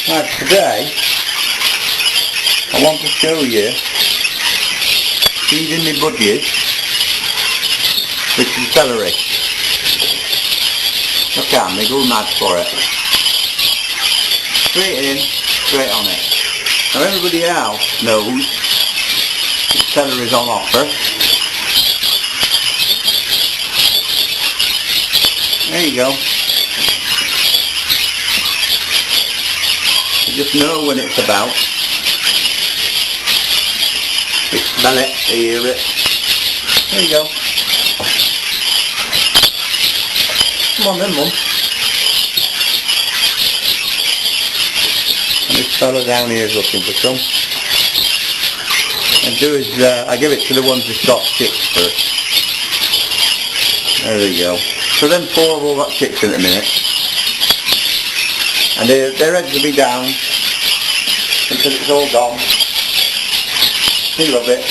Right, today I want to show you feeding me budgies with some celery. Look at them, they go mad for it. Straight in, straight on it. Now everybody else knows that celery's on offer. There you go. You just know when it's about. You smell it, you hear it. There you go. Come on then, Mum. And this fella down here is looking for some. And do is, I give it to the ones that got chicks first. There we go. So them four have all got chicks in a minute. And their heads will be down until it's all gone. They love it.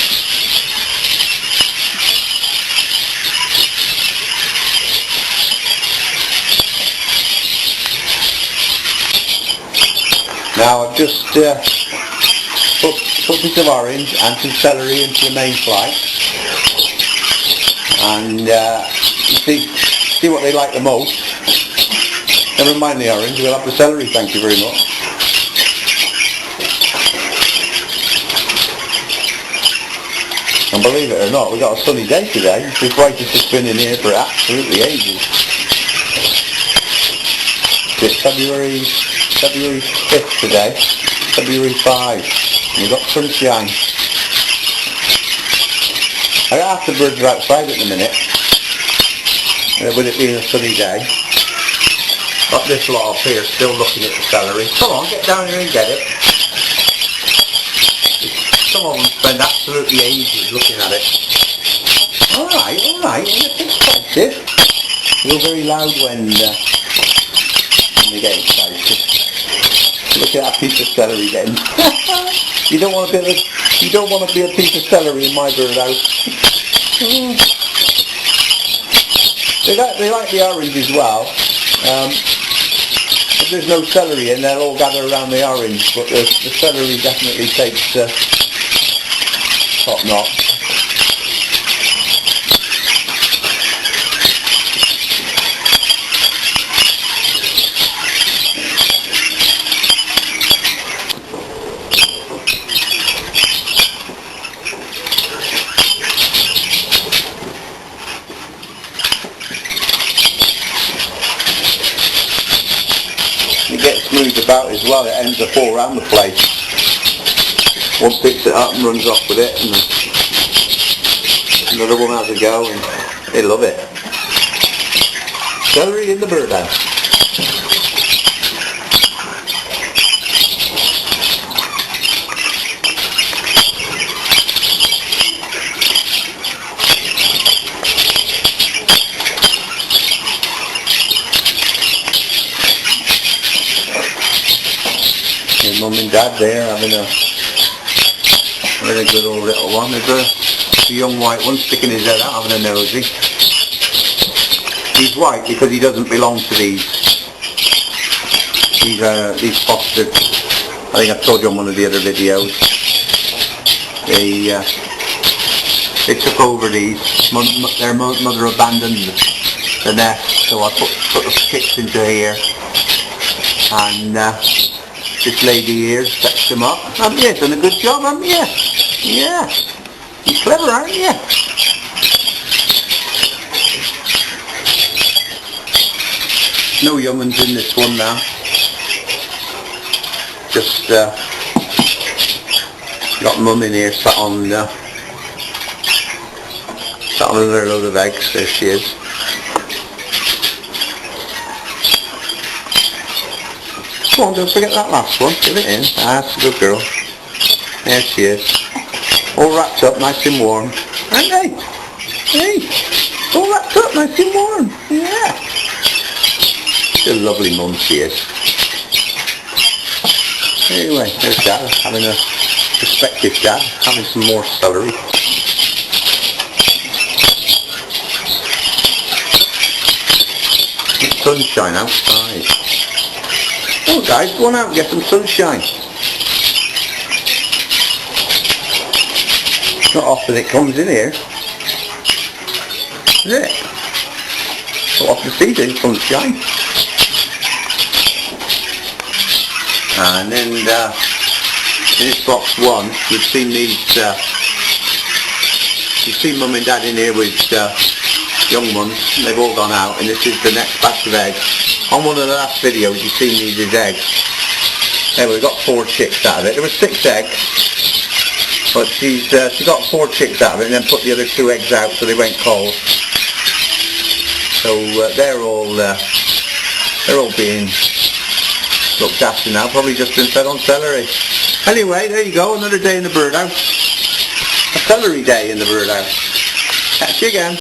Now I've just put a bit of orange and some celery into the main fly. And you see what they like the most. Never mind the orange, we'll have the celery, thank you very much. And believe it or not, we've got a sunny day today. This wife has just been in here for absolutely ages. It's February 5th today, February 5, and we've got sunshine. I got half the birds are outside at the minute, with it being a sunny day. Got this lot up here still looking at the celery. Come on, get down here and get it. Some of them spend absolutely ages looking at it. Alright, it's excited. You're very loud when they get excited. Look at that piece of celery then. You don't want to be a piece of celery in my birdhouse. They like the orange as well. If there's no celery in, they'll all gather around the orange, but the celery definitely takes top notch. It gets moved about as well, it ends up all around the place. One picks it up and runs off with it, and another one has a go, and they love it. Celery in the birdhouse. Your mum and dad there having a good old little one. There's a young white one sticking his head out having a nosy. He's white because he doesn't belong to these fostered. I think I've told you on one of the other videos. They took over these. Their mother abandoned the nest, so I put the chicks into here, and this lady here sets them up. Haven't you? Done a good job, haven't you? Yeah. You're clever, aren't you? No young ones in this one now. Just got mum in here sat on another load of eggs. There she is. Come on, don't forget that last one. Give it in. That's a good girl. There she is. All wrapped up, nice and warm. Aren't they? Hey! All wrapped up, nice and warm. Yeah. She's a lovely mum, she is. Anyway, there's Dad, having a prospective Dad, having some more celery. It's sunshine outside. Oh guys, go on out and get some sunshine. It's not often it comes in here, is it? So often to see the sunshine. And then in this box 1, you've seen these, you've seen Mum and Dad in here with young ones. They've all gone out, and this is the next batch of eggs. On one of the last videos you've seen these as eggs. Anyway, we got 4 chicks out of it. There were 6 eggs, but she got 4 chicks out of it and then put the other 2 eggs out so they went cold. So they're all being looked after now, probably just been fed on celery. Anyway, there you go, another day in the birdhouse. A celery day in the birdhouse. Catch you again.